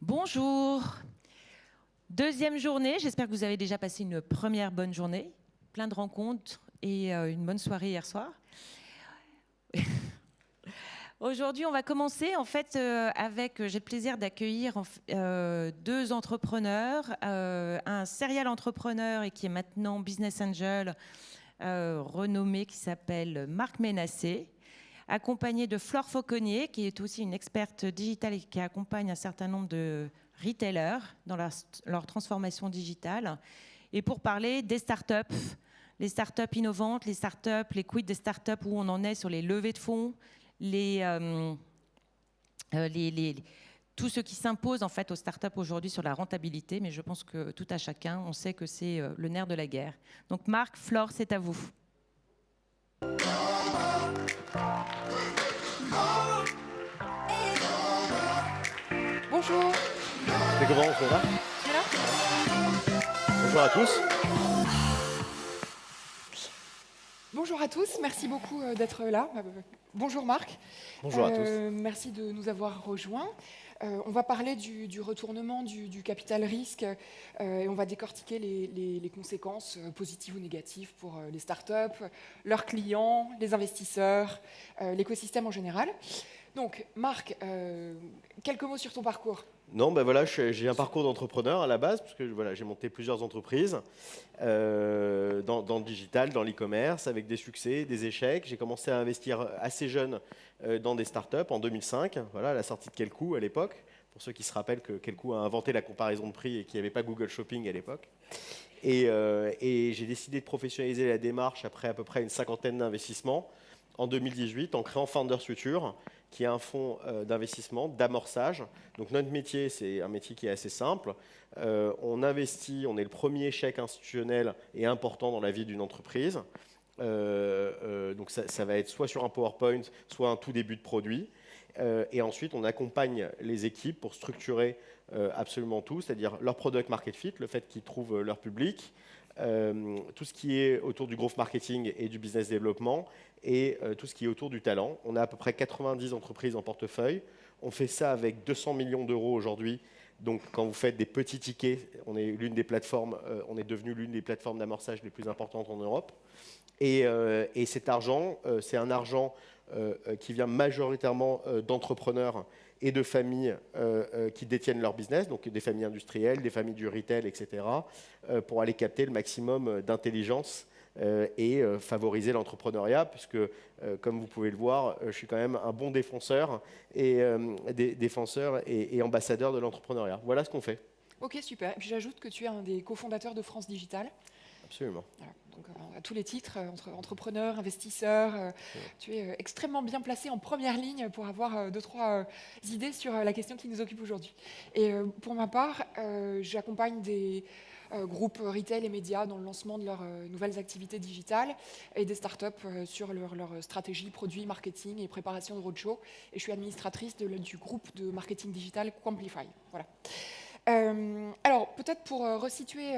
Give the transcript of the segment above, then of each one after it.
Bonjour. Deuxième journée, j'espère que vous avez déjà passé une première bonne journée, plein de rencontres et une bonne soirée hier soir. Aujourd'hui, on va commencer avec, j'ai le plaisir d'accueillir deux entrepreneurs, un serial entrepreneur et qui est maintenant business angel renommé qui s'appelle Marc Ménassé, accompagné de Flore Fauconnier, qui est aussi une experte digitale et qui accompagne un certain nombre de retailers dans leur transformation digitale. Et pour parler des startups, les startups innovantes, les startups, les quid des startups, où on en est sur les levées de fonds, tout ce qui s'impose en fait aux startups aujourd'hui sur la rentabilité, mais je pense que tout à chacun, on sait que c'est le nerf de la guerre. Donc Marc, Flore, c'est à vous. Bonjour. C'est comment on fait là? Tu es là? Bonjour à tous. Bonjour à tous, merci beaucoup d'être là. Bonjour Marc. Bonjour à tous. Merci de nous avoir rejoints. On va parler du retournement du capital risque et on va décortiquer les conséquences positives ou négatives pour les startups, leurs clients, les investisseurs, l'écosystème en général. Donc Marc, quelques mots sur ton parcours. Non, ben voilà, j'ai un parcours d'entrepreneur à la base, parce que voilà, j'ai monté plusieurs entreprises dans le digital, dans l'e-commerce, avec des succès, des échecs. J'ai commencé à investir assez jeune dans des startups en 2005, voilà, à la sortie de Quelcou à l'époque, pour ceux qui se rappellent que Quelcou a inventé la comparaison de prix et qu'il n'y avait pas Google Shopping à l'époque. Et j'ai décidé de professionnaliser la démarche après à peu près une cinquantaine d'investissements en 2018 en créant Founders Future, qui est un fonds d'investissement, d'amorçage. Donc notre métier, c'est un métier qui est assez simple. On investit, on est le premier chèque institutionnel et important dans la vie d'une entreprise. Donc ça va être soit sur un PowerPoint, soit un tout début de produit. Et ensuite, on accompagne les équipes pour structurer absolument tout, c'est-à-dire leur product market fit, le fait qu'ils trouvent leur public, tout ce qui est autour du growth marketing et du business développement, et tout ce qui est autour du talent. On a à peu près 90 entreprises en portefeuille. On fait ça avec 200 millions d'euros aujourd'hui. Donc, quand vous faites des petits tickets, on est devenu l'une des plateformes d'amorçage les plus importantes en Europe. Et cet argent, c'est un argent qui vient majoritairement d'entrepreneurs et de familles qui détiennent leur business, donc des familles industrielles, des familles du retail, etc., pour aller capter le maximum d'intelligence et favoriser l'entrepreneuriat, puisque, comme vous pouvez le voir, je suis quand même un bon défenseur et ambassadeur de l'entrepreneuriat. Voilà ce qu'on fait. Ok, super. Et puis j'ajoute que tu es un des cofondateurs de France Digital. Absolument. Voilà. Donc, à tous les titres, entre entrepreneurs, investisseurs, tu es extrêmement bien placé en première ligne pour avoir deux, trois idées sur la question qui nous occupe aujourd'hui. Et pour ma part, j'accompagne des groupes retail et médias dans le lancement de leurs nouvelles activités digitales et des startups sur leur stratégie, produit, marketing et préparation de roadshow. Et je suis administratrice du groupe de marketing digital Quamplify. Voilà. Alors, peut-être pour resituer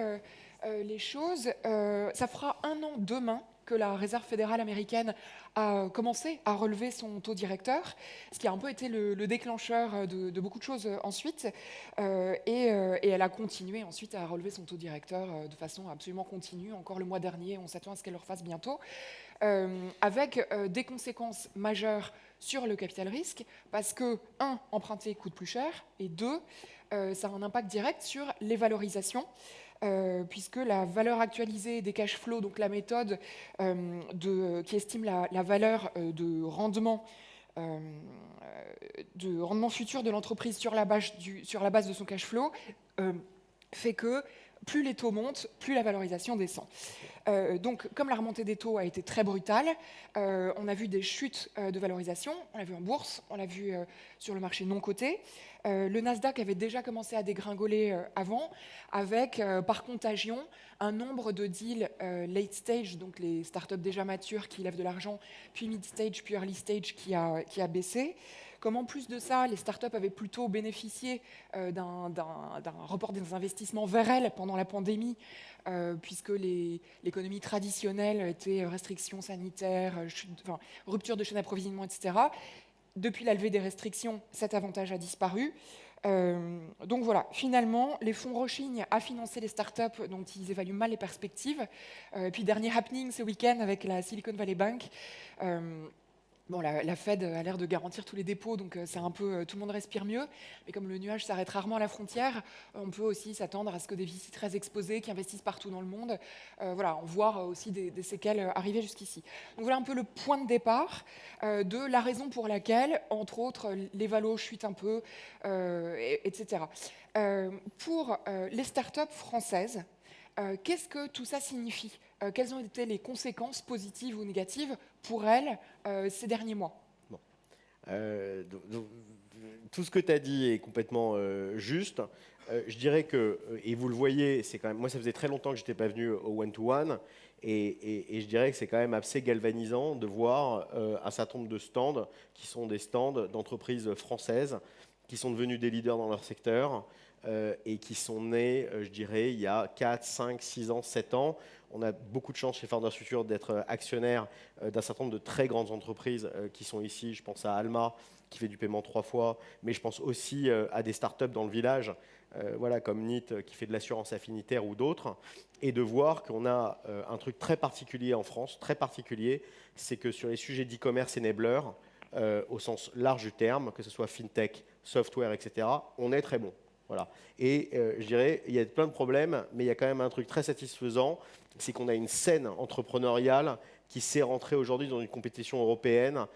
les choses, ça fera 1 an demain que la Réserve fédérale américaine a commencé à relever son taux directeur, ce qui a un peu été le déclencheur de beaucoup de choses ensuite, et elle a continué ensuite à relever son taux directeur de façon absolument continue. Encore le mois dernier, on s'attend à ce qu'elle le refasse bientôt, avec des conséquences majeures sur le capital risque, parce que, 1, emprunter coûte plus cher, et 2, ça a un impact direct sur les valorisations, puisque la valeur actualisée des cash flows, donc la méthode qui estime la valeur de rendement futur de l'entreprise sur la base de son cash flow, fait que plus les taux montent, plus la valorisation descend. Donc, comme la remontée des taux a été très brutale, on a vu des chutes de valorisation, on l'a vu en bourse, on l'a vu sur le marché non coté. Le Nasdaq avait déjà commencé à dégringoler avant, avec, par contagion, un nombre de deals late stage, donc les startups déjà matures qui lèvent de l'argent, puis mid stage, puis early stage qui a baissé. Comme en plus de ça, les startups avaient plutôt bénéficié d'un report des investissements vers elles pendant la pandémie, puisque l'économie traditionnelle était restrictions sanitaires, rupture de chaîne d'approvisionnement, etc. Depuis la levée des restrictions, cet avantage a disparu. Donc voilà, finalement, les fonds rechignent à financer les startups dont ils évaluent mal les perspectives. Et puis dernier happening ce week-end avec la Silicon Valley Bank. Bon, la Fed a l'air de garantir tous les dépôts, donc c'est un peu tout le monde respire mieux. Mais comme le nuage s'arrête rarement à la frontière, on peut aussi s'attendre à ce que des VC très exposés qui investissent partout dans le monde, voilà, on voit aussi des séquelles arriver jusqu'ici. Donc voilà un peu le point de départ de la raison pour laquelle, entre autres, les valos chutent un peu, etc. Pour les startups françaises, qu'est-ce que tout ça signifie ? Quelles ont été les conséquences positives ou négatives pour elles ces derniers mois ? Bon. Donc, tout ce que tu as dit est complètement juste. Je dirais que, et vous le voyez, c'est quand même, moi ça faisait très longtemps que je n'étais pas venu au one-to-one, et je dirais que c'est quand même assez galvanisant de voir un certain nombre de stands qui sont des stands d'entreprises françaises qui sont devenus des leaders dans leur secteur et qui sont nés, je dirais, il y a 4, 5, 6 ans, 7 ans. On a beaucoup de chance chez Founders Future d'être actionnaire d'un certain nombre de très grandes entreprises qui sont ici. Je pense à Alma, qui fait du paiement 3 fois, mais je pense aussi à des startups dans le village, voilà, comme NIT, qui fait de l'assurance affinitaire ou d'autres. Et de voir qu'on a un truc très particulier en France, très particulier, c'est que sur les sujets d'e-commerce enabler, au sens large du terme, que ce soit fintech, software, etc., on est très bon. Voilà. Et je dirais, il y a plein de problèmes, mais il y a quand même un truc très satisfaisant, c'est qu'on a une scène entrepreneuriale qui s'est rentrée aujourd'hui dans une compétition européenne.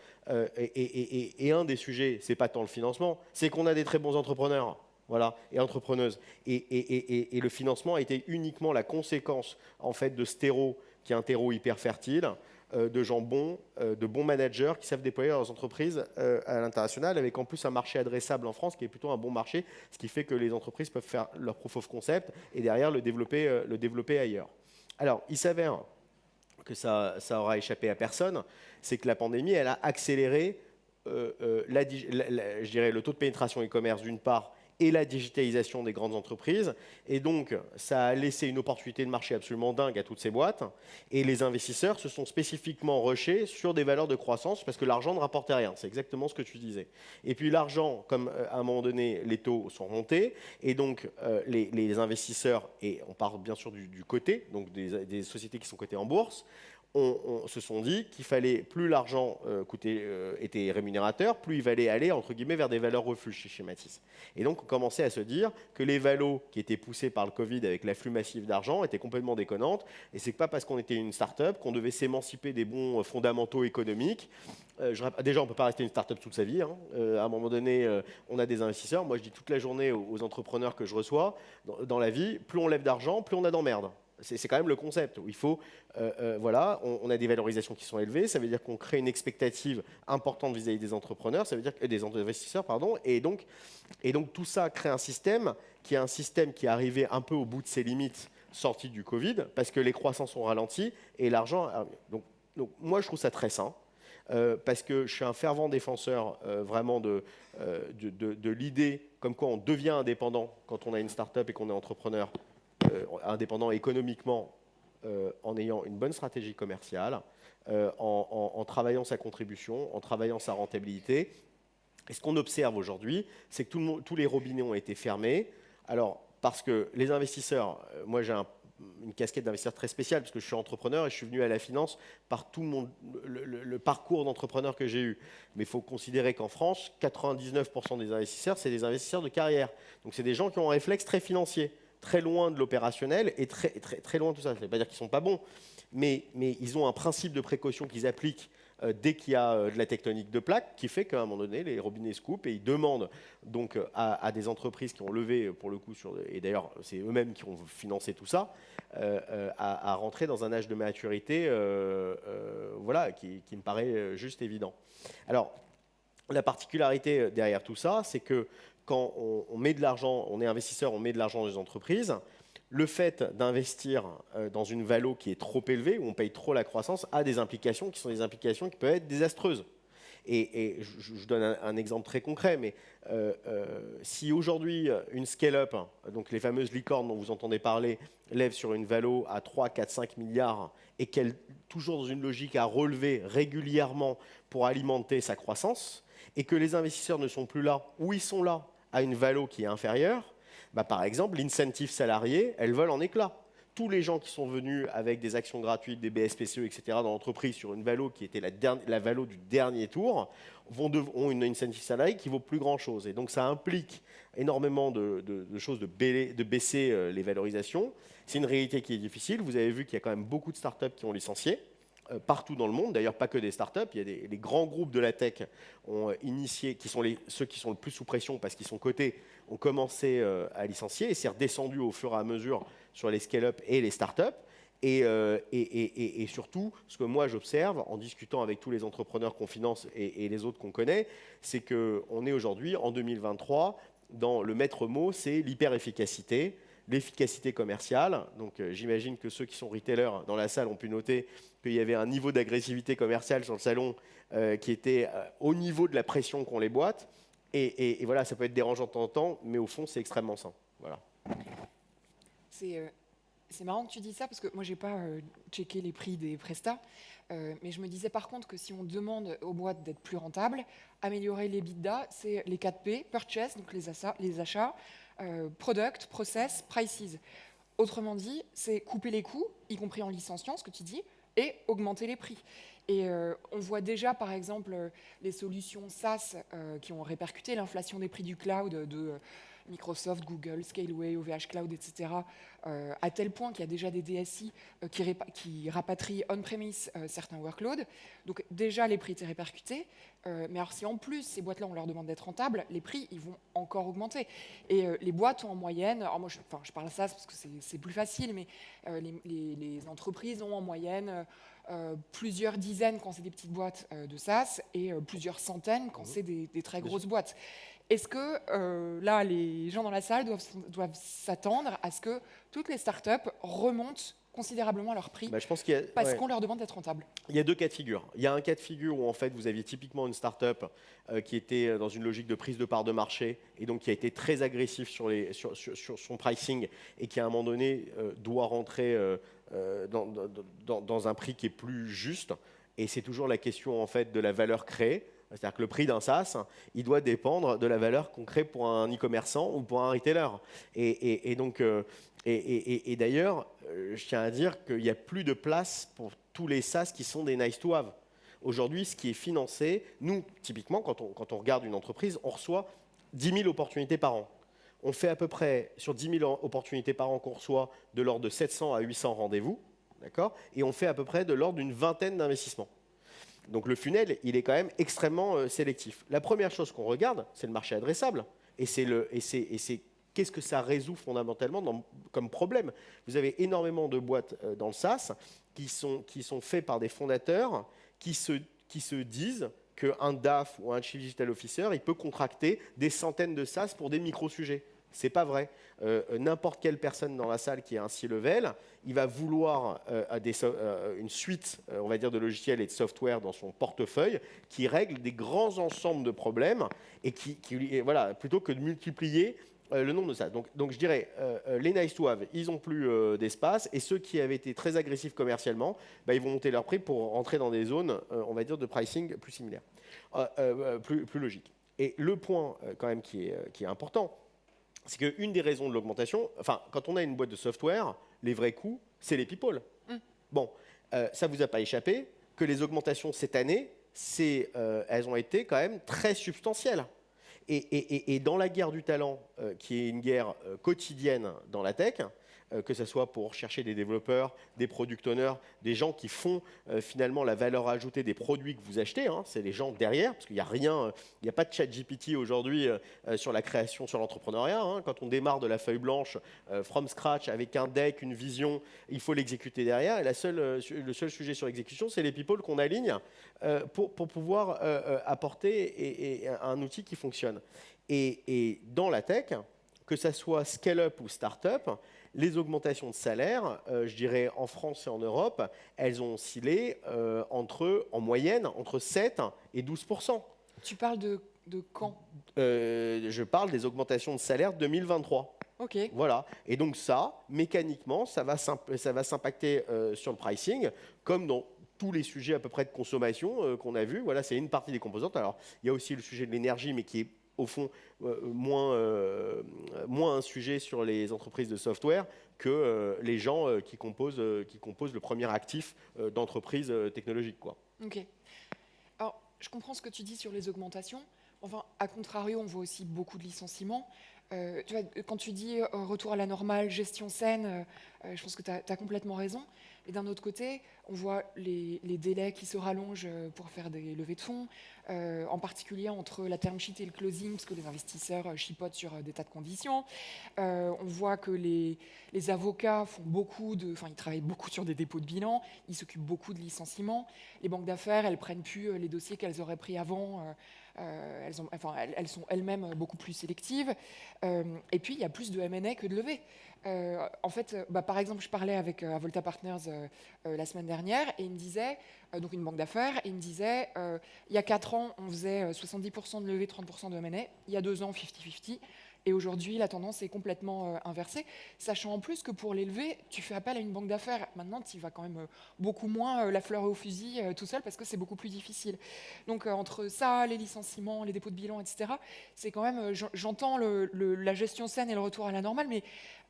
Et un des sujets, c'est pas tant le financement, c'est qu'on a des très bons entrepreneurs, voilà, et entrepreneuses. Et le financement a été uniquement la conséquence en fait de ce terreau, qui est un terreau hyper fertile, de gens bons, de bons managers qui savent déployer leurs entreprises à l'international, avec en plus un marché adressable en France qui est plutôt un bon marché, ce qui fait que les entreprises peuvent faire leur proof of concept et derrière le développer ailleurs. Alors, il s'avère que ça aura échappé à personne, c'est que la pandémie, elle a accéléré je dirais, le taux de pénétration e-commerce d'une part, et la digitalisation des grandes entreprises. Et donc, ça a laissé une opportunité de marché absolument dingue à toutes ces boîtes. Et les investisseurs se sont spécifiquement rushés sur des valeurs de croissance parce que l'argent ne rapportait rien. C'est exactement ce que tu disais. Et puis l'argent, comme à un moment donné, les taux sont montés. Et donc, les investisseurs, et on parle bien sûr du côté, donc des sociétés qui sont cotées en bourse, se sont dit qu'il fallait, plus l'argent était rémunérateur, plus il fallait aller entre guillemets vers des valeurs refuges chez Schématis. Et donc on commençait à se dire que les valos qui étaient poussés par le Covid avec l'afflux massif d'argent étaient complètement déconnantes. Et c'est pas parce qu'on était une start-up qu'on devait s'émanciper des bons fondamentaux économiques. Déjà, on ne peut pas rester une start-up toute sa vie. Hein. À un moment donné, on a des investisseurs. Moi, je dis toute la journée aux entrepreneurs que je reçois, dans la vie, plus on lève d'argent, plus on a d'emmerdes. C'est quand même le concept. Où il faut, voilà, on a des valorisations qui sont élevées. Ça veut dire qu'on crée une expectative importante vis-à-vis des entrepreneurs. Ça veut dire des investisseurs, pardon. Et donc tout ça crée un système qui est arrivé un peu au bout de ses limites, sorti du Covid, parce que les croissances ont ralenti et l'argent. Donc moi, je trouve ça très sain. Parce que je suis un fervent défenseur vraiment de l'idée comme quoi on devient indépendant quand on a une start-up et qu'on est entrepreneur. Indépendant économiquement en ayant une bonne stratégie commerciale, en travaillant sa contribution, en travaillant sa rentabilité. Et ce qu'on observe aujourd'hui, c'est que tous les robinets ont été fermés. Alors, parce que les investisseurs, moi j'ai une casquette d'investisseur très spéciale, parce que je suis entrepreneur et je suis venu à la finance par tout le parcours d'entrepreneur que j'ai eu. Mais il faut considérer qu'en France, 99% des investisseurs, c'est des investisseurs de carrière. Donc c'est des gens qui ont un réflexe très financier, très loin de l'opérationnel et très loin de tout ça. Ça ne veut pas dire qu'ils ne sont pas bons, mais ils ont un principe de précaution qu'ils appliquent dès qu'il y a de la tectonique de plaques, qui fait qu'à un moment donné, les robinets se coupent et ils demandent donc à des entreprises qui ont levé, pour le coup, et d'ailleurs c'est eux-mêmes qui ont financé tout ça, à rentrer dans un âge de maturité voilà, qui me paraît juste évident. Alors, la particularité derrière tout ça, c'est que quand on met de l'argent, on est investisseur, on met de l'argent dans les entreprises, le fait d'investir dans une valo qui est trop élevée, où on paye trop la croissance, a des implications qui sont des implications qui peuvent être désastreuses. Et je donne un exemple très concret, mais si aujourd'hui une scale-up, donc les fameuses licornes dont vous entendez parler, lève sur une valo à 3, 4, 5 milliards et qu'elle, toujours dans une logique à relever régulièrement pour alimenter sa croissance, et que les investisseurs ne sont plus là, ou ils sont là, a une valo qui est inférieure, bah, par exemple, l'incentive salarié, elle vole en éclats. Tous les gens qui sont venus avec des actions gratuites, des BSPCE, etc., dans l'entreprise sur une valo qui était la valo du dernier tour, ont une incentive salarié qui vaut plus grand-chose. Et donc ça implique énormément de choses de baisser les valorisations. C'est une réalité qui est difficile. Vous avez vu qu'il y a quand même beaucoup de startups qui ont licencié. Partout dans le monde, d'ailleurs pas que des startups, il y a les grands groupes de la tech ont initié, qui sont ceux qui sont le plus sous pression parce qu'ils sont cotés, ont commencé à licencier et c'est redescendu au fur et à mesure sur les scale-up et les startups. Et surtout, ce que moi j'observe en discutant avec tous les entrepreneurs qu'on finance et les autres qu'on connaît, c'est qu'on est aujourd'hui en 2023 dans le maître mot, c'est l'hyper-efficacité, l'efficacité commerciale. Donc j'imagine que ceux qui sont retailers dans la salle ont pu noter qu'il y avait un niveau d'agressivité commerciale sur le salon qui était au niveau de la pression qu'ont les boîtes. Et voilà, ça peut être dérangeant de temps en temps, mais au fond, c'est extrêmement sain. Voilà. C'est marrant que tu dis ça, parce que moi, je n'ai pas checké les prix des prestats, mais je me disais par contre que si on demande aux boîtes d'être plus rentables, améliorer les l'EBITDA, c'est les 4 P, purchase, donc les achats, product, process, prices. Autrement dit, c'est couper les coûts, y compris en licenciant, ce que tu dis, et augmenter les prix. Et on voit déjà, par exemple, les solutions SaaS qui ont répercuté l'inflation des prix du cloud de Microsoft, Google, Scaleway, OVH Cloud, etc., à tel point qu'il y a déjà des DSI qui rapatrient on-premise certains workloads. Donc déjà, les prix étaient répercutés. Mais alors si en plus, ces boîtes-là, on leur demande d'être rentables, les prix, ils vont encore augmenter. Et les boîtes ont en moyenne, alors moi, je parle SaaS parce que c'est plus facile, mais les entreprises ont en moyenne plusieurs dizaines quand c'est des petites boîtes de SaaS et plusieurs centaines quand c'est des très grosses boîtes. Est-ce que là, les gens dans la salle doivent s'attendre à ce que toutes les startups remontent considérablement leur prix parce qu'on leur demande d'être rentable? Il y a deux cas de figure. Il y a un cas de figure où en fait vous aviez typiquement une startup qui était dans une logique de prise de part de marché et donc qui a été très agressif sur son pricing et qui à un moment donné doit rentrer dans un prix qui est plus juste. Et c'est toujours la question en fait de la valeur créée. C'est-à-dire que le prix d'un SaaS, il doit dépendre de la valeur qu'on crée pour un e-commerçant ou pour un retailer. Et d'ailleurs, je tiens à dire qu'il n'y a plus de place pour tous les SaaS qui sont des nice to have. Aujourd'hui, ce qui est financé, nous, typiquement, quand on regarde une entreprise, on reçoit 10 000 opportunités par an. On fait à peu près, sur 10 000 opportunités par an qu'on reçoit, de l'ordre de 700 à 800 rendez-vous, d'accord ? Et on fait à peu près de l'ordre d'une vingtaine d'investissements. Donc le funnel, il est quand même extrêmement sélectif. La première chose qu'on regarde, c'est le marché adressable. Et c'est qu'est-ce que ça résout fondamentalement comme problème. Vous avez énormément de boîtes dans le SaaS qui sont faits par des fondateurs qui se disent qu'un DAF ou un Chief Digital Officer, il peut contracter des centaines de SaaS pour des micro-sujets. Ce n'est pas vrai. N'importe quelle personne dans la salle qui a un C-level, il va vouloir une suite, on va dire, de logiciels et de software dans son portefeuille qui règle des grands ensembles de problèmes et voilà, plutôt que de multiplier le nombre de SaaS. Donc je dirais, les nice to have, ils n'ont plus d'espace et ceux qui avaient été très agressifs commercialement, ils vont monter leur prix pour rentrer dans des zones, on va dire, de pricing plus similaires, plus logiques. Et le point quand même qui est important, c'est qu'une des raisons de l'augmentation, enfin, quand on a une boîte de software, les vrais coûts, c'est les people. Bon, ça ne vous a pas échappé que les augmentations cette année, elles ont été quand même très substantielles. Et dans la guerre du talent, qui est une guerre quotidienne dans la tech, que ce soit pour chercher des développeurs, des product owners, des gens qui font finalement la valeur ajoutée des produits que vous achetez, c'est les gens derrière, parce qu'il n'y a rien, il n'y a pas de chat GPT aujourd'hui sur la création, sur l'entrepreneuriat. Quand on démarre de la feuille blanche, from scratch, avec un deck, une vision, il faut l'exécuter derrière. Et le seul sujet sur l'exécution, c'est les people qu'on aligne pour pouvoir apporter un outil qui fonctionne. Et dans la tech, que ça soit scale-up ou start-up, les augmentations de salaire, je dirais en France et en Europe, elles ont oscillé en moyenne entre 7 et 12%. Tu parles de quand ? Je parle des augmentations de salaire 2023. Ok. Voilà. Et donc ça, mécaniquement, ça va s'impacter sur le pricing, comme dans tous les sujets à peu près de consommation qu'on a vus. Voilà, c'est une partie des composantes. Alors, il y a aussi le sujet de l'énergie, mais qui est au fond, moins un sujet sur les entreprises de software que les gens qui composent le premier actif d'entreprise technologique, quoi. Ok. Alors, je comprends ce que tu dis sur les augmentations. Enfin, à contrario, on voit aussi beaucoup de licenciements. Tu vois, quand tu dis retour à la normale, gestion saine, je pense que tu as complètement raison. Et d'un autre côté, on voit les délais qui se rallongent pour faire des levées de fonds, en particulier entre la term sheet et le closing, parce que les investisseurs chipotent sur des tas de conditions. On voit que les avocats ils travaillent beaucoup sur des dépôts de bilan, ils s'occupent beaucoup de licenciements. Les banques d'affaires, elles prennent plus les dossiers qu'elles auraient pris avant. Elles sont elles-mêmes beaucoup plus sélectives. Et puis, il y a plus de M&A que de levées. En fait, par exemple, je parlais avec Avolta Partners la semaine dernière et il me disait, donc une banque d'affaires, et il me disait, il y a 4 ans, on faisait 70% de levée, 30% de M&A. Il y a 2 ans, 50-50. Et aujourd'hui, la tendance est complètement inversée, sachant en plus que pour les levées, tu fais appel à une banque d'affaires. Maintenant, tu vas quand même beaucoup moins la fleur au fusil tout seul parce que c'est beaucoup plus difficile. Donc, entre ça, les licenciements, les dépôts de bilan, etc., c'est quand même, j'entends la gestion saine et le retour à la normale, mais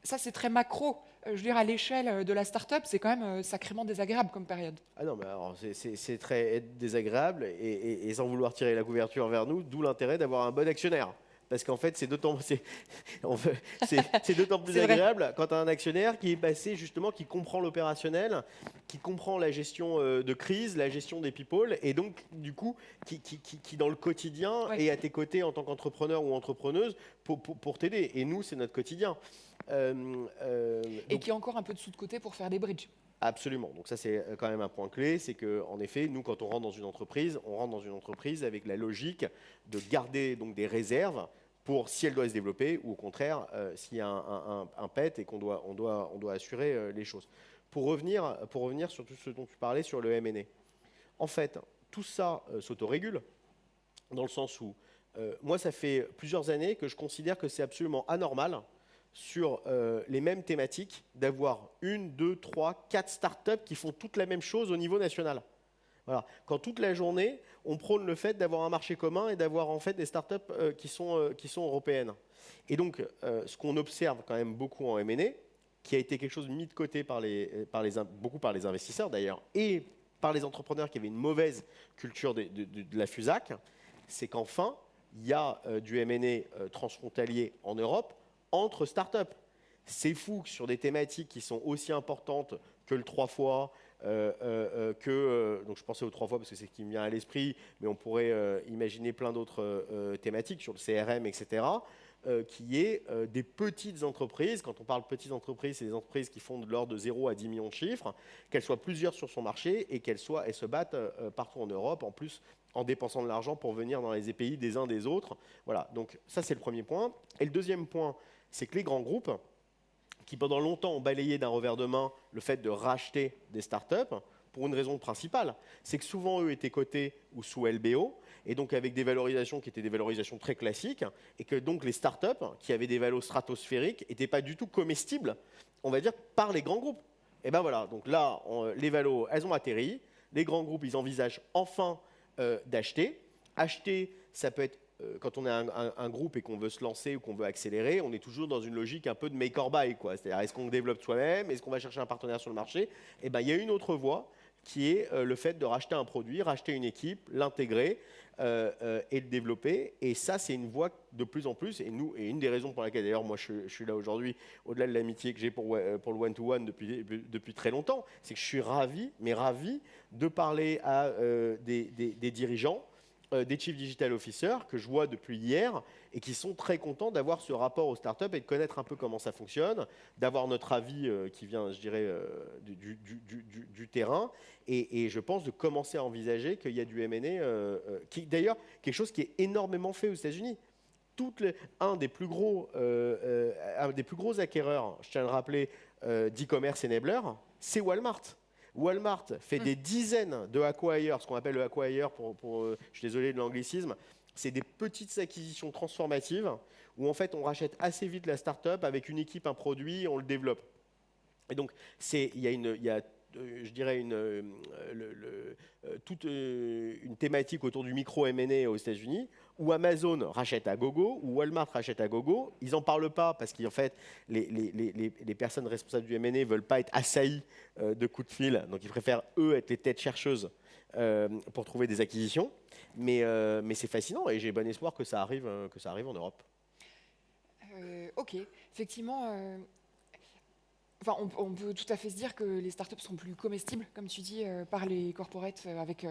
ça, c'est très macro. Je veux dire, à l'échelle de la start-up, c'est quand même sacrément désagréable comme période. Ah non, mais alors c'est très désagréable et sans vouloir tirer la couverture vers nous, d'où l'intérêt d'avoir un bon actionnaire. Parce qu'en fait, c'est d'autant plus agréable quand tu as un actionnaire qui est passé justement, qui comprend l'opérationnel, qui comprend la gestion de crise, la gestion des people, et donc du coup, qui dans le quotidien est à tes côtés en tant qu'entrepreneur ou entrepreneuse pour t'aider. Et nous, c'est notre quotidien. Et qui a encore un peu de sous de côté pour faire des bridges. Absolument. Donc ça, c'est quand même un point clé, c'est qu'en effet, nous, quand on rentre dans une entreprise, avec la logique de garder donc des réserves pour si elle doit se développer ou au contraire, s'il y a un pet et qu'on doit assurer les choses. Pour revenir sur tout ce dont tu parlais sur le M&A. En fait, tout ça s'autorégule dans le sens où moi, ça fait plusieurs années que je considère que c'est absolument anormal sur les mêmes thématiques, d'avoir 1, 2, 3, 4 startups qui font toute la même chose au niveau national. Voilà. Quand toute la journée, on prône le fait d'avoir un marché commun et d'avoir en fait des startups qui sont européennes. Et donc, ce qu'on observe quand même beaucoup en M&A, qui a été quelque chose mis de côté beaucoup par les investisseurs d'ailleurs, et par les entrepreneurs qui avaient une mauvaise culture de la FUSAC, c'est qu'enfin, il y a du M&A transfrontalier en Europe, entre startups. C'est fou que sur des thématiques qui sont aussi importantes que le 3 fois, donc je pensais aux 3 fois parce que c'est ce qui me vient à l'esprit, mais on pourrait imaginer plein d'autres thématiques sur le CRM, etc., qui est des petites entreprises. Quand on parle de petites entreprises, c'est des entreprises qui font de l'ordre de 0 à 10 millions de chiffres, qu'elles soient plusieurs sur son marché et qu'elles se battent partout en Europe, en plus en dépensant de l'argent pour venir dans les pays des uns des autres. Voilà, donc ça c'est le premier point. Et le deuxième point, c'est que les grands groupes, qui pendant longtemps ont balayé d'un revers de main le fait de racheter des startups, pour une raison principale, c'est que souvent eux étaient cotés ou sous LBO, et donc avec des valorisations qui étaient des valorisations très classiques, et que donc les startups, qui avaient des valos stratosphériques, n'étaient pas du tout comestibles, on va dire, par les grands groupes. Et ben voilà, donc là, les valos, elles ont atterri, les grands groupes, ils envisagent enfin d'acheter. Acheter, ça peut être quand on est un groupe et qu'on veut se lancer ou qu'on veut accélérer, on est toujours dans une logique un peu de make or buy, quoi. C'est-à-dire, est-ce qu'on développe soi-même? Est-ce qu'on va chercher un partenaire sur le marché? Eh ben, il y a une autre voie qui est le fait de racheter un produit, racheter une équipe, l'intégrer et le développer. Et ça, c'est une voie de plus en plus. Et une des raisons pour laquelle, d'ailleurs, moi, je suis là aujourd'hui, au-delà de l'amitié que j'ai pour le one-to-one depuis très longtemps, c'est que je suis ravi de parler à des dirigeants, des Chief Digital Officers que je vois depuis hier et qui sont très contents d'avoir ce rapport aux startups et de connaître un peu comment ça fonctionne, d'avoir notre avis qui vient, je dirais, du terrain et je pense de commencer à envisager qu'il y a du M&A, qui d'ailleurs, quelque chose qui est énormément fait aux États-Unis. Un des plus gros acquéreurs, je tiens à le rappeler, d'e-commerce enabler, c'est Walmart. Walmart fait des dizaines de acquire, ce qu'on appelle le acquire, je suis désolé de l'anglicisme, c'est des petites acquisitions transformatives où en fait on rachète assez vite la start-up avec une équipe, un produit, on le développe. Et donc il y a je dirais, toute une thématique autour du micro M&A aux États-Unis, où Amazon rachète à gogo, où Walmart rachète à gogo. Ils n'en parlent pas parce qu'en fait, les personnes responsables du M&A ne veulent pas être assaillies de coups de fil. Donc, ils préfèrent, eux, être les têtes chercheuses pour trouver des acquisitions. Mais c'est fascinant et j'ai bon espoir que ça arrive en Europe. Ok, effectivement, enfin, on peut tout à fait se dire que les startups sont plus comestibles, comme tu dis, par les corporates avec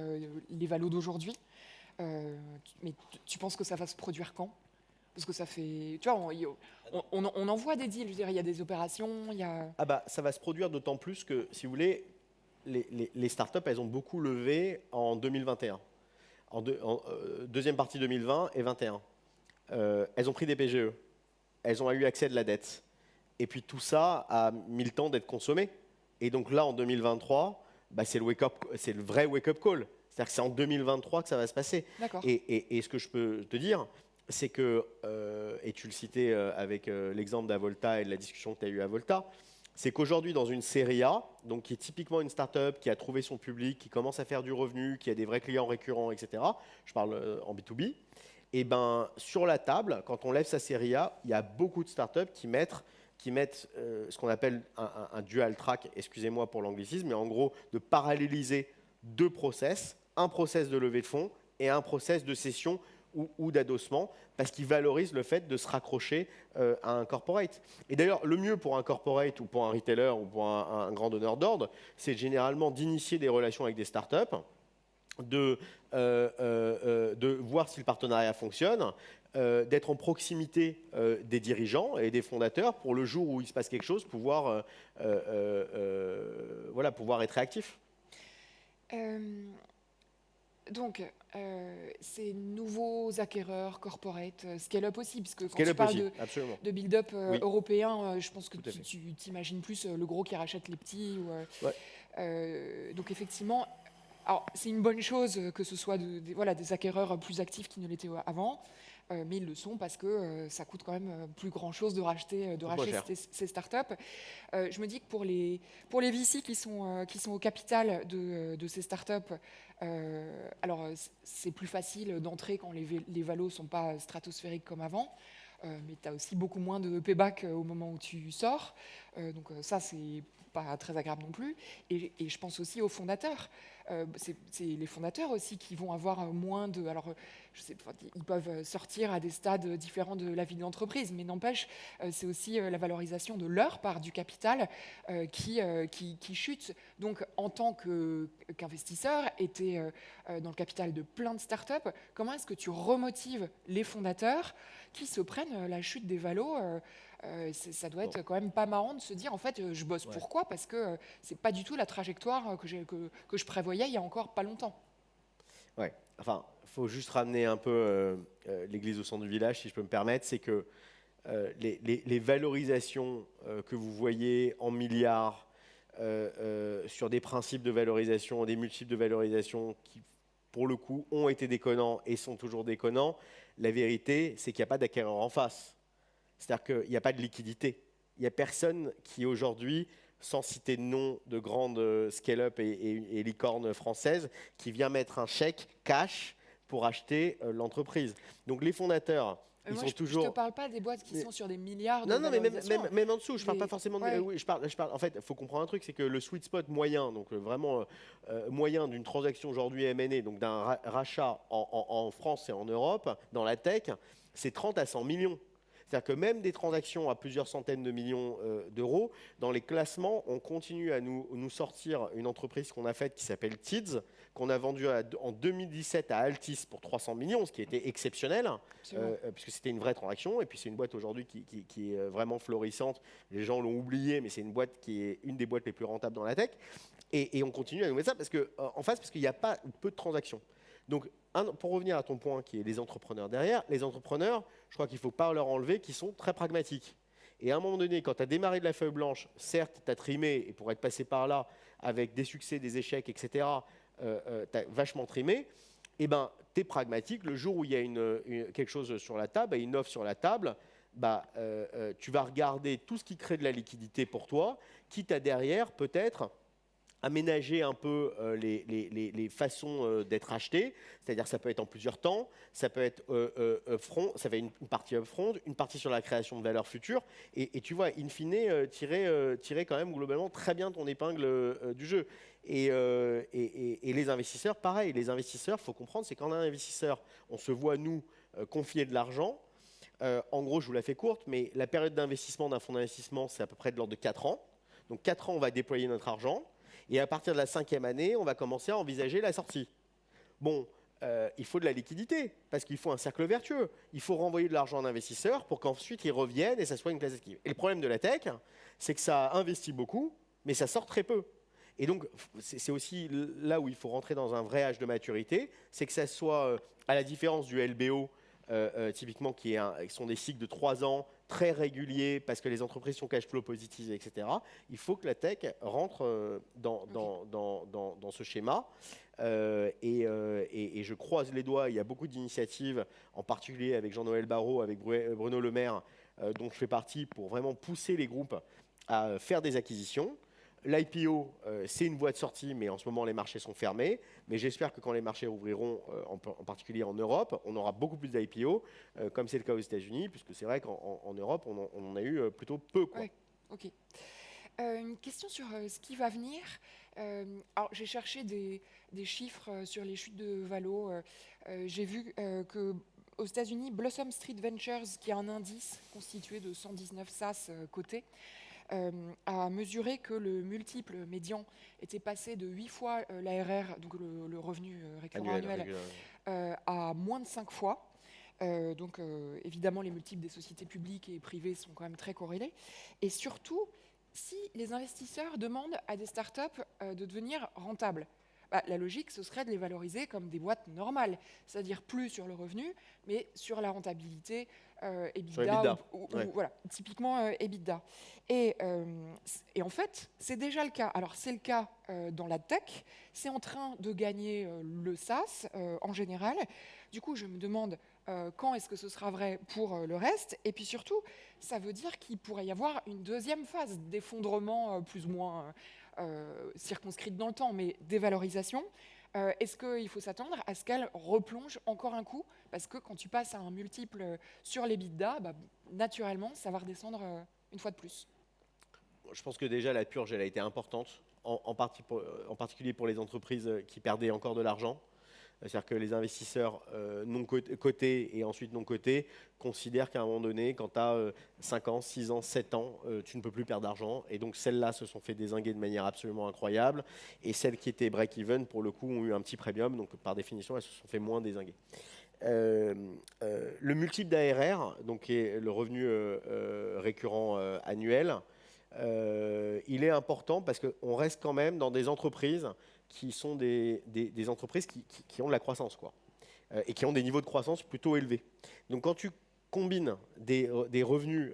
les valos d'aujourd'hui. Mais tu penses que ça va se produire quand? Parce que ça fait, tu vois, on en voit des deals. Je veux dire, il y a des opérations, il y a. Ah bah, ça va se produire d'autant plus que, si vous voulez, les startups, elles ont beaucoup levé en 2021, deuxième partie 2020 et 2021. Elles ont pris des PGE. Elles ont eu accès à de la dette. Et puis tout ça a mis le temps d'être consommé. Et donc là, en 2023, bah, c'est le vrai wake-up call. C'est-à-dire que c'est en 2023 que ça va se passer. Et ce que je peux te dire, c'est que, et tu le citais avec l'exemple d'Avolta et de la discussion que tu as eue à Volta, c'est qu'aujourd'hui, dans une série A, donc qui est typiquement une start-up qui a trouvé son public, qui commence à faire du revenu, qui a des vrais clients récurrents, etc., je parle en B2B, et ben, sur la table, quand on lève sa série A, il y a beaucoup de startups qui mettent ce qu'on appelle un dual track, excusez-moi pour l'anglicisme, mais en gros, de paralléliser deux process, un process de levée de fonds et un process de cession ou d'adossement, parce qu'ils valorisent le fait de se raccrocher à un corporate. Et d'ailleurs, le mieux pour un corporate ou pour un retailer ou pour un grand donneur d'ordre, c'est généralement d'initier des relations avec des startups, de voir si le partenariat fonctionne, d'être en proximité des dirigeants et des fondateurs pour le jour où il se passe quelque chose, pouvoir être réactif. Donc, ces nouveaux acquéreurs corporate, scale-up aussi, parce que quand tu parles de build-up européen, je pense que tu t'imagines plus le gros qui rachète les petits. Donc effectivement, alors, c'est une bonne chose que ce soit des acquéreurs plus actifs qui ne l'étaient avant, mais ils le sont parce que ça coûte quand même plus grand-chose de racheter ces startups. Je me dis que pour les VC qui sont au capital de ces startups, alors c'est plus facile d'entrer quand les valos ne sont pas stratosphériques comme avant, mais tu as aussi beaucoup moins de payback au moment où tu sors. Donc ça, c'est pas très agréable non plus. Et je pense aussi aux fondateurs. C'est les fondateurs aussi qui vont avoir moins de... Alors, je sais pas, ils peuvent sortir à des stades différents de la vie de l'entreprise, mais n'empêche, c'est aussi la valorisation de leur part du capital qui chute. Donc, en tant qu'investisseur, était dans le capital de plein de startups, comment est-ce que tu remotives les fondateurs qui se prennent la chute des valos? Ça doit être quand même pas marrant de se dire, en fait, je bosse pourquoi? Parce que c'est pas du tout la trajectoire que je prévoyais il y a encore pas longtemps. Ouais, enfin, il faut juste ramener un peu l'église au centre du village, si je peux me permettre. C'est que les valorisations que vous voyez en milliards sur des principes de valorisation, des multiples de valorisation qui, pour le coup, ont été déconnants et sont toujours déconnants, la vérité, c'est qu'il n'y a pas d'acquéreur en face. C'est-à-dire qu'il n'y a pas de liquidité. Il n'y a personne qui aujourd'hui, sans citer de nom de grandes scale-up et licornes françaises, qui vient mettre un chèque cash pour acheter l'entreprise. Donc les fondateurs, ils sont toujours... Je ne te parle pas des boîtes qui sont sur des milliards de Non, mais valorisation. même en dessous, je ne parle pas forcément de... Oui, je parle, en fait, il faut comprendre un truc, c'est que le sweet spot moyen, donc vraiment moyen d'une transaction aujourd'hui M&A, donc d'un rachat en France et en Europe, dans la tech, c'est 30 à 100 millions. C'est-à-dire que même des transactions à plusieurs centaines de millions d'euros, dans les classements, on continue à nous sortir une entreprise qu'on a faite qui s'appelle Tids, qu'on a vendue en 2017 à Altis pour 300 millions, ce qui était exceptionnel, puisque c'était une vraie transaction. Et puis c'est une boîte aujourd'hui qui est vraiment florissante. Les gens l'ont oublié, mais c'est une boîte qui est une des boîtes les plus rentables dans la tech. Et on continue à nous mettre ça en face parce qu'il n'y a pas peu de transactions. Donc, pour revenir à ton point qui est les entrepreneurs derrière, les entrepreneurs, je crois qu'il ne faut pas leur enlever qu'ils sont très pragmatiques. Et à un moment donné, quand tu as démarré de la feuille blanche, certes, tu as trimé, et pour être passé par là, avec des succès, des échecs, etc., tu as vachement trimé, et ben, tu es pragmatique. Le jour où il y a quelque chose sur la table, une offre sur la table, tu vas regarder tout ce qui crée de la liquidité pour toi, quitte à derrière, peut-être, aménager un peu les façons d'être achetées, c'est-à-dire ça peut être en plusieurs temps, ça peut être upfront, ça fait une partie upfront, une partie sur la création de valeur future, et tu vois, in fine, tirer quand même globalement très bien ton épingle du jeu. Et les investisseurs, pareil, les investisseurs, il faut comprendre, c'est quand on est un investisseur, on se voit, nous, confier de l'argent. En gros, je vous la fais courte, mais la période d'investissement d'un fonds d'investissement, c'est à peu près de l'ordre de 4 ans. Donc 4 ans, on va déployer notre argent. Et à partir de la 5e année, on va commencer à envisager la sortie. Bon, il faut de la liquidité, parce qu'il faut un cercle vertueux. Il faut renvoyer de l'argent à l'investisseur pour qu'ensuite ils reviennent et ça soit une classe active. Et le problème de la tech, c'est que ça investit beaucoup, mais ça sort très peu. Et donc, c'est aussi là où il faut rentrer dans un vrai âge de maturité, c'est que ça soit, à la différence du LBO, typiquement, qui sont des cycles de 3 ans, très réguliers, parce que les entreprises sont cash flow positives, etc. Il faut que la tech rentre dans ce schéma. Et je croise les doigts, il y a beaucoup d'initiatives, en particulier avec Jean-Noël Barrot, avec Bruno Le Maire, dont je fais partie, pour vraiment pousser les groupes à faire des acquisitions. L'IPO, c'est une voie de sortie, mais en ce moment, les marchés sont fermés. Mais j'espère que quand les marchés ouvriront, en particulier en Europe, on aura beaucoup plus d'IPO, comme c'est le cas aux États-Unis, puisque c'est vrai qu'en Europe, on en a eu plutôt peu, quoi. Ouais, ok. Une question sur ce qui va venir. Alors, j'ai cherché des chiffres sur les chutes de Valo. J'ai vu que aux États-Unis, Blossom Street Ventures, qui est un indice constitué de 119 SaaS cotés, a mesuré que le multiple médian était passé de 8 fois l'ARR, donc le revenu récurrent annuel, à moins de 5 fois. Donc évidemment, les multiples des sociétés publiques et privées sont quand même très corrélés. Et surtout, si les investisseurs demandent à des startups de devenir rentables, la logique, ce serait de les valoriser comme des boîtes normales, c'est-à-dire plus sur le revenu, mais sur la rentabilité, EBITDA, Ouais. voilà, typiquement EBITDA. Et en fait, c'est déjà le cas. Alors, c'est le cas dans la tech, c'est en train de gagner le SaaS en général. Du coup, je me demande quand est-ce que ce sera vrai pour le reste. Et puis surtout, ça veut dire qu'il pourrait y avoir une deuxième phase d'effondrement plus ou moins circonscrite dans le temps, mais dévalorisation. Est-ce qu'il faut s'attendre à ce qu'elle replonge encore un coup? Parce que quand tu passes à un multiple sur l'EBITDA, naturellement, ça va redescendre une fois de plus. Je pense que déjà, la purge, elle a été importante, en particulier pour les entreprises qui perdaient encore de l'argent. C'est-à-dire que les investisseurs non cotés et ensuite non cotés considèrent qu'à un moment donné, quand tu as 5 ans, 6 ans, 7 ans, tu ne peux plus perdre d'argent. Et donc celles-là se sont fait dézinguer de manière absolument incroyable. Et celles qui étaient break-even, pour le coup, ont eu un petit premium. Donc par définition, elles se sont fait moins dézinguer. Le multiple d'ARR, donc qui est le revenu récurrent annuel, il est important parce qu'on reste quand même dans des entreprises qui sont des entreprises qui ont de la croissance, quoi, et qui ont des niveaux de croissance plutôt élevés. Donc quand tu combines des revenus,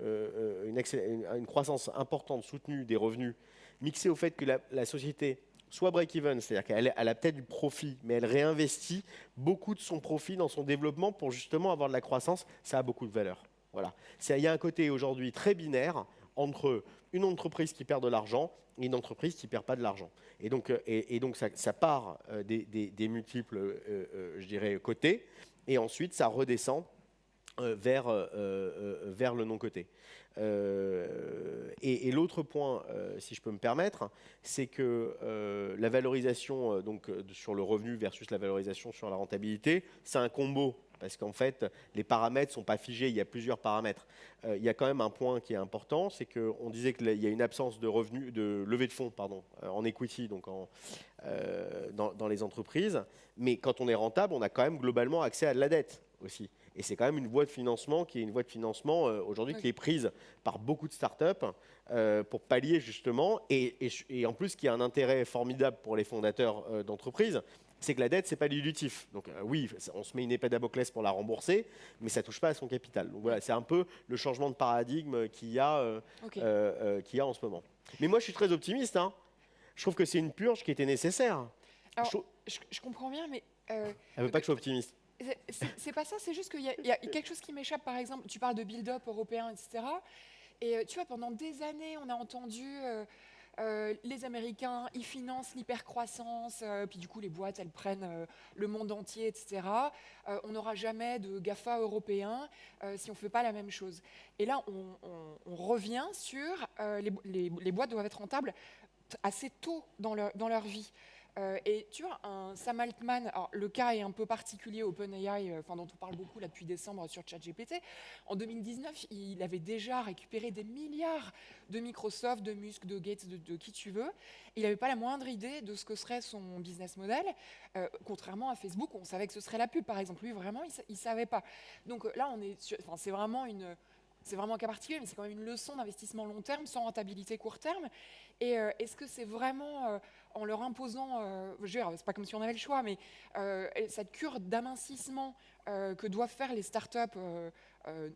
une croissance importante, soutenue des revenus, mixée au fait que la société soit break-even, c'est-à-dire qu'elle a peut-être du profit, mais elle réinvestit beaucoup de son profit dans son développement pour justement avoir de la croissance, ça a beaucoup de valeur. Voilà. Il y a un côté aujourd'hui très binaire entre une entreprise qui perd de l'argent et une entreprise qui ne perd pas de l'argent. Et donc ça part des multiples, je dirais, cotés, et ensuite ça redescend vers le non-coté. Et l'autre point, si je peux me permettre, c'est que la valorisation sur le revenu versus la valorisation sur la rentabilité, c'est un combo. Parce qu'en fait, les paramètres ne sont pas figés, il y a plusieurs paramètres. Il y a quand même un point qui est important, c'est qu'on disait qu'il y a une absence de revenus, de levée de fonds, pardon, en equity, donc dans les entreprises. Mais quand on est rentable, on a quand même globalement accès à de la dette aussi. Et c'est quand même une voie de financement qui est une voie de financement aujourd'hui qui est prise par beaucoup de startups pour pallier justement, et en plus qui a un intérêt formidable pour les fondateurs d'entreprises, c'est que la dette, c'est pas dilutif. Donc oui, on se met une épée Damoclès pour la rembourser, mais ça touche pas à son capital. Donc voilà, c'est un peu le changement de paradigme qu'il y a en ce moment. Mais moi, je suis très optimiste. Hein. Je trouve que c'est une purge qui était nécessaire. Alors, je comprends bien, mais... Elle veut pas que je sois optimiste. C'est pas ça, c'est juste qu'il y a quelque chose qui m'échappe. Par exemple, tu parles de build-up européen, etc. Et tu vois, pendant des années, on a entendu les Américains, ils financent l'hypercroissance, puis du coup, les boîtes, elles prennent le monde entier, etc. On n'aura jamais de GAFA européens si on ne fait pas la même chose. Et là, on revient sur les boîtes doivent être rentables assez tôt dans leur vie. Et tu vois, un Sam Altman, alors le cas est un peu particulier, OpenAI, dont on parle beaucoup là depuis décembre sur ChatGPT. En 2019, il avait déjà récupéré des milliards de Microsoft, de Musk, de Gates, de qui tu veux. Il n'avait pas la moindre idée de ce que serait son business model, contrairement à Facebook, où on savait que ce serait la pub, par exemple. Lui, vraiment, il ne savait pas. Donc là, c'est vraiment un cas particulier, mais c'est quand même une leçon d'investissement long terme, sans rentabilité court terme. Et est-ce que c'est vraiment en leur imposant, c'est pas comme si on avait le choix, mais cette cure d'amincissement que doivent faire les startups,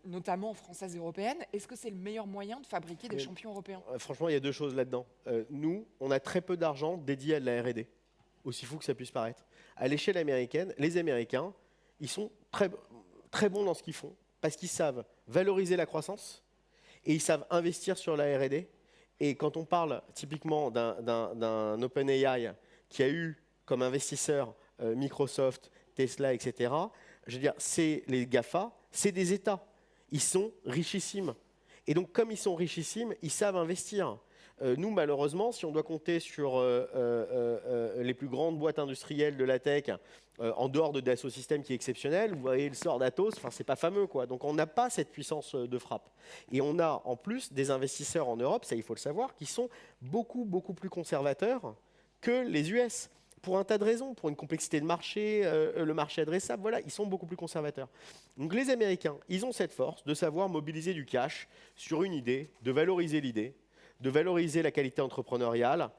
notamment françaises et européennes, est-ce que c'est le meilleur moyen de fabriquer des champions européens ? Franchement, il y a 2 choses là-dedans. Nous, on a très peu d'argent dédié à de la R&D, aussi fou que ça puisse paraître. À l'échelle américaine, les Américains, ils sont très, très bons dans ce qu'ils font, parce qu'ils savent valoriser la croissance et ils savent investir sur la R&D. Et quand on parle typiquement d'un OpenAI qui a eu comme investisseur Microsoft, Tesla, etc., je veux dire, c'est les GAFA, c'est des États. Ils sont richissimes. Et donc, comme ils sont richissimes, ils savent investir. Nous, malheureusement, si on doit compter sur les plus grandes boîtes industrielles de la tech, en dehors de Dassault Systèmes qui est exceptionnel, vous voyez le sort d'Atos, c'est pas fameux, quoi. Donc on n'a pas cette puissance de frappe. Et on a en plus des investisseurs en Europe, ça il faut le savoir, qui sont beaucoup, beaucoup plus conservateurs que les US. Pour un tas de raisons, pour une complexité de marché, le marché adressable, voilà, ils sont beaucoup plus conservateurs. Donc les Américains, ils ont cette force de savoir mobiliser du cash sur une idée, de valoriser l'idée, de valoriser la qualité entrepreneuriale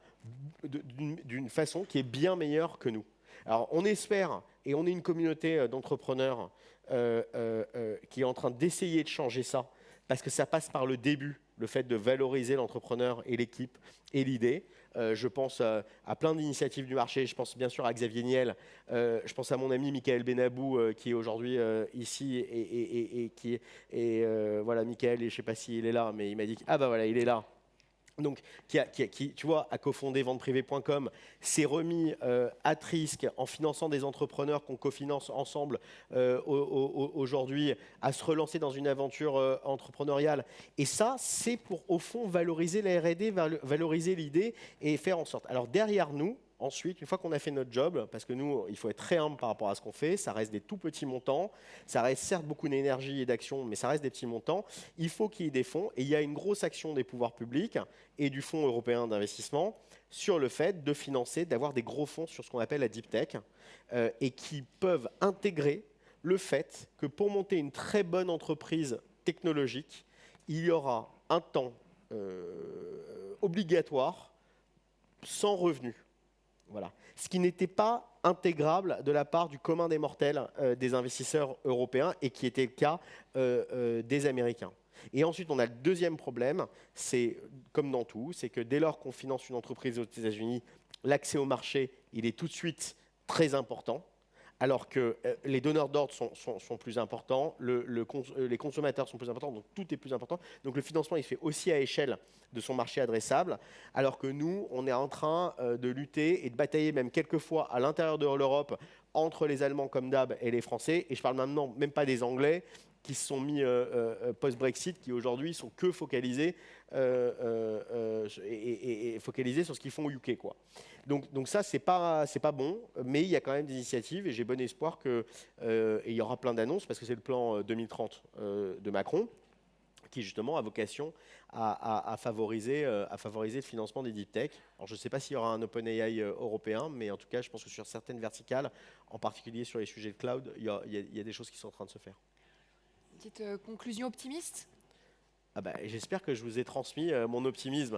d'une façon qui est bien meilleure que nous. Alors on espère, et on est une communauté d'entrepreneurs qui est en train d'essayer de changer ça, parce que ça passe par le début, le fait de valoriser l'entrepreneur et l'équipe et l'idée. Je pense à plein d'initiatives du marché, je pense bien sûr à Xavier Niel, je pense à mon ami Michael Benabou qui est aujourd'hui ici et qui est voilà, Michael, et je ne sais pas s'il est là, mais il m'a dit ah bah voilà, il est là. Donc, qui, tu vois, a cofondé venteprivée.com, s'est remis à risque en finançant des entrepreneurs qu'on cofinance ensemble aujourd'hui à se relancer dans une aventure entrepreneuriale. Et ça, c'est pour, au fond, valoriser la R&D, valoriser l'idée et faire en sorte. Alors, derrière nous, ensuite, une fois qu'on a fait notre job, parce que nous, il faut être très humble par rapport à ce qu'on fait, ça reste des tout petits montants, ça reste certes beaucoup d'énergie et d'action, mais ça reste des petits montants, il faut qu'il y ait des fonds, et il y a une grosse action des pouvoirs publics et du Fonds européen d'investissement sur le fait de financer, d'avoir des gros fonds sur ce qu'on appelle la deep tech, et qui peuvent intégrer le fait que pour monter une très bonne entreprise technologique, il y aura un temps obligatoire sans revenu. Voilà. Ce qui n'était pas intégrable de la part du commun des mortels des investisseurs européens et qui était le cas des Américains. Et ensuite, on a le deuxième problème, c'est comme dans tout, c'est que dès lors qu'on finance une entreprise aux États-Unis, l'accès au marché, il est tout de suite très important. Alors que les donneurs d'ordre sont plus importants, les consommateurs sont plus importants, donc tout est plus important. Donc le financement, il se fait aussi à échelle de son marché adressable, alors que nous, on est en train de lutter et de batailler même quelquefois à l'intérieur de l'Europe entre les Allemands comme d'hab et les Français. Et je parle maintenant même pas des Anglais qui se sont mis post-Brexit, qui aujourd'hui sont que focalisés et focalisés sur ce qu'ils font au UK, quoi. Donc ça, c'est pas bon, mais il y a quand même des initiatives et j'ai bon espoir qu'il y aura plein d'annonces parce que c'est le plan 2030 de Macron qui justement a vocation à favoriser le financement des deep tech. Alors je ne sais pas s'il y aura un OpenAI européen, mais en tout cas, je pense que sur certaines verticales, en particulier sur les sujets de cloud, il y a des choses qui sont en train de se faire. Petite conclusion optimiste ? Ah bah, j'espère que je vous ai transmis mon optimisme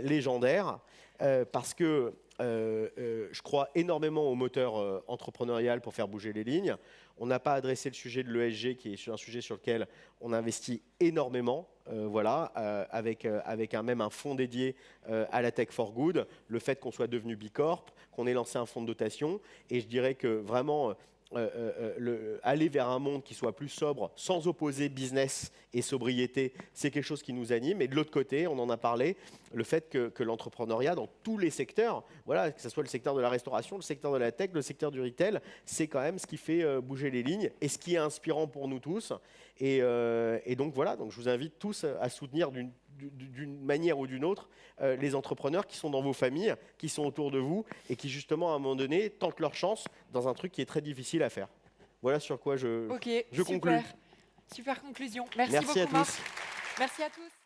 légendaire parce que je crois énormément au moteur entrepreneurial pour faire bouger les lignes. On n'a pas adressé le sujet de l'ESG qui est un sujet sur lequel on investit énormément, voilà, avec même un fonds dédié à la Tech for Good, le fait qu'on soit devenu Bicorp, qu'on ait lancé un fonds de dotation et je dirais que vraiment aller vers un monde qui soit plus sobre, sans opposer business et sobriété, c'est quelque chose qui nous anime. Et de l'autre côté, on en a parlé, le fait que l'entrepreneuriat dans tous les secteurs, voilà, que ce soit le secteur de la restauration, le secteur de la tech, le secteur du retail, c'est quand même ce qui fait bouger les lignes et ce qui est inspirant pour nous tous. Et donc voilà, donc je vous invite tous à soutenir d'une manière ou d'une autre les entrepreneurs qui sont dans vos familles, qui sont autour de vous et qui justement à un moment donné tentent leur chance dans un truc qui est très difficile à faire. Voilà sur quoi je conclus. Super conclusion. Merci Merci à beaucoup, Marc. tous. Merci à tous.